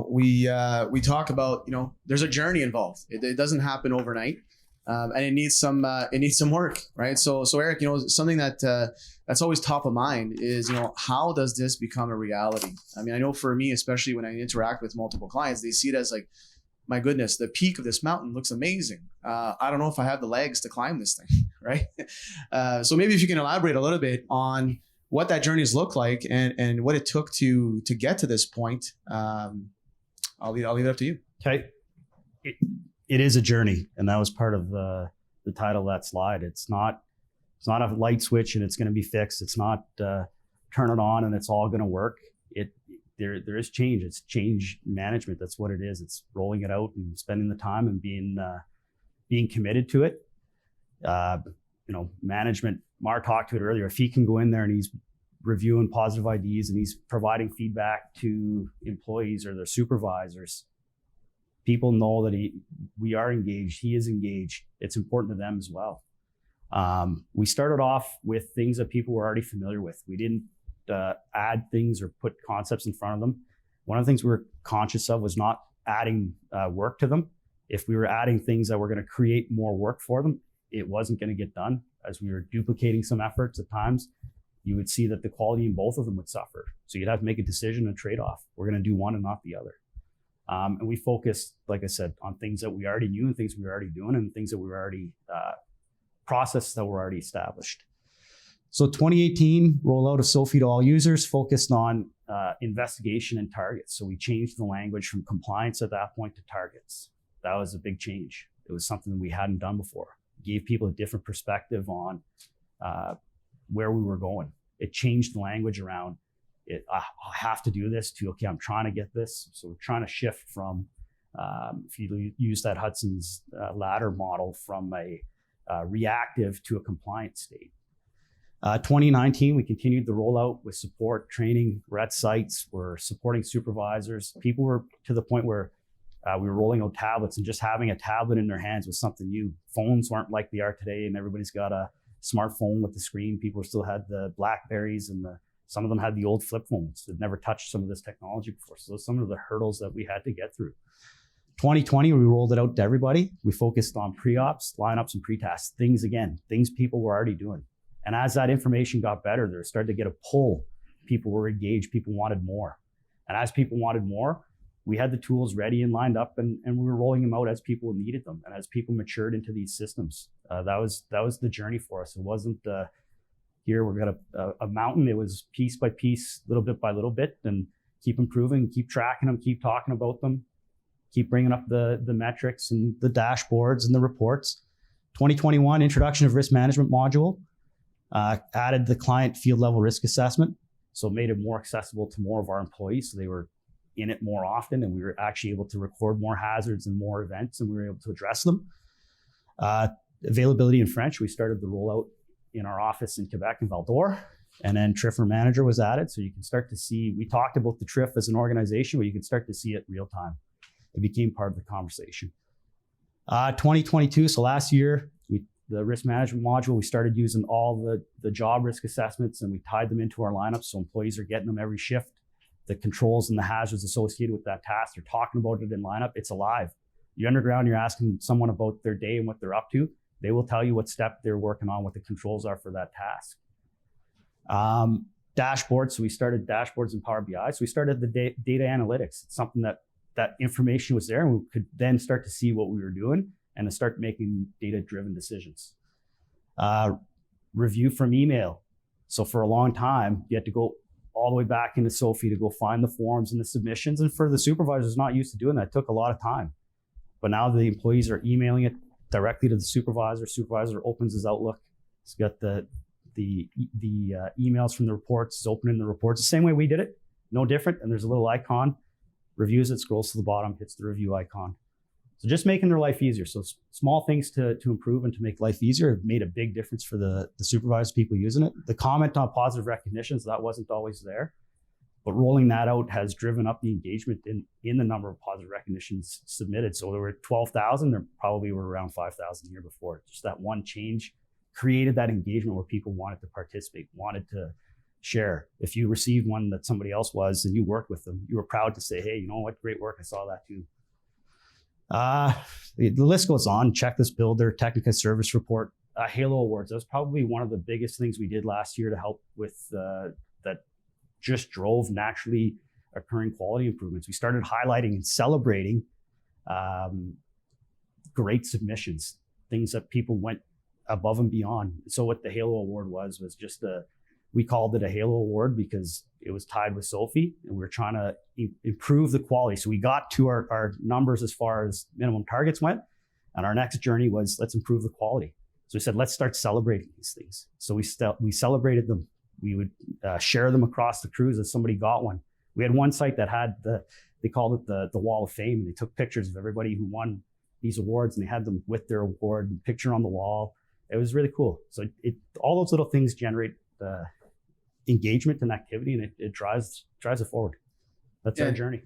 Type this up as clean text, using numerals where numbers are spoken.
we talk about, there's a journey involved. It doesn't happen overnight, and it needs some work, right? So Eric, something that's always top of mind is, how does this become a reality? I mean, I know for me, especially when I interact with multiple clients, they see it as like, my goodness, the peak of this mountain looks amazing. I don't know if I have the legs to climb this thing, right? So maybe if you can elaborate a little bit on what that journey has looked like and what it took to get to this point. I'll leave it up to you. Okay. It is a journey, and that was part of the title of that slide. It's not a light switch and it's going to be fixed. It's not turn it on and it's all going to work. There is change. It's change management. That's what it is. It's rolling it out and spending the time and being committed to it. Management, Mar talked to it earlier. If he can go in there and he's reviewing positive IDs and he's providing feedback to employees or their supervisors, people know that we are engaged. He is engaged. It's important to them as well. We started off with things that people were already familiar with. We didn't add things or put concepts in front of them. One of the things we were conscious of was not adding work to them. If we were adding things that were going to create more work for them, it wasn't going to get done. As we were duplicating some efforts at times, you would see that the quality in both of them would suffer. So you'd have to make a decision, a trade-off. We're going to do one and not the other. And we focused, like I said, on things that we already knew and things we were already doing and things that we were already processes that were already established. So 2018 rollout of Sofvie to all users focused on investigation and targets. So we changed the language from compliance at that point to targets. That was a big change. It was something we hadn't done before. It gave people a different perspective on where we were going. It changed the language around it. I have to do this to, okay, I'm trying to get this. So we're trying to shift from, if you use that Hudson's ladder model, from a reactive to a compliant state. 2019, we continued the rollout with support, training. We're at sites, we're supporting supervisors. People were to the point where we were rolling out tablets, and just having a tablet in their hands was something new. Phones weren't like they are today, and everybody's got a smartphone with the screen. People still had the Blackberries, and some of them had the old flip phones. They'd never touched some of this technology before. So those are some of the hurdles that we had to get through. 2020, we rolled it out to everybody. We focused on pre-ops, lineups, and pre-tasks. Things people were already doing. And as that information got better, there started to get a pull. People were engaged, people wanted more. And as people wanted more, we had the tools ready and lined up, and we were rolling them out as people needed them. And as people matured into these systems, that was the journey for us. It wasn't here we've got a mountain. It was piece by piece, little bit by little bit, and keep improving, keep tracking them, keep talking about them, keep bringing up the metrics and the dashboards and the reports. 2021, introduction of risk management module. Added the client field level risk assessment, so made it more accessible to more of our employees, so they were in it more often, and we were actually able to record more hazards and more events, and we were able to address them. Availability in French, we started the rollout in our office in Quebec and Val-d'Or, and then TRIFR Manager was added, so you can start to see, we talked about the TRIF as an organization, but you can start to see it real time. It became part of the conversation. 2022, so last year, the risk management module, we started using all the job risk assessments, and we tied them into our lineups, so employees are getting them every shift. The controls and the hazards associated with that task, they're talking about it in lineup. It's alive. You're underground, you're asking someone about their day and what they're up to. They will tell you what step they're working on, what the controls are for that task. Dashboards, so we started dashboards in Power BI. So we started the data analytics. It's something that information was there, and we could then start to see what we were doing and to start making data-driven decisions. Review from email. So for a long time, you had to go all the way back into Sofvie to go find the forms and the submissions. And for the supervisors not used to doing that, it took a lot of time. But now the employees are emailing it directly to the supervisor. Supervisor opens his Outlook. He's got the emails from the reports. He's opening the reports the same way we did it, no different. And there's a little icon, reviews it, scrolls to the bottom, hits the review icon. So just making their life easier. So small things to improve and to make life easier have made a big difference for the supervisors, people using it. The comment on positive recognitions, that wasn't always there, but rolling that out has driven up the engagement in the number of positive recognitions submitted. So there were 12,000, there probably were around 5,000 the year before. Just that one change created that engagement where people wanted to participate, wanted to share. If you received one that somebody else was and you worked with them, you were proud to say, hey, you know what, great work, I saw that too. The list goes on. Checklist builder, Technica service report, Halo Awards. That was probably one of the biggest things we did last year to help with that just drove naturally occurring quality improvements. We started highlighting and celebrating great submissions, things that people went above and beyond. So what the Halo Award was just we called it a Halo Award because it was tied with Sofvie, and we were trying to improve the quality. So we got to our numbers as far as minimum targets went, and our next journey was let's improve the quality. So we said, let's start celebrating these things. So we celebrated them. We would share them across the crews as somebody got one. We had one site that had they called it the Wall of Fame, and they took pictures of everybody who won these awards, and they had them with their award and picture on the wall. It was really cool. So all those little things generate engagement and activity, and it drives it forward. That's our journey.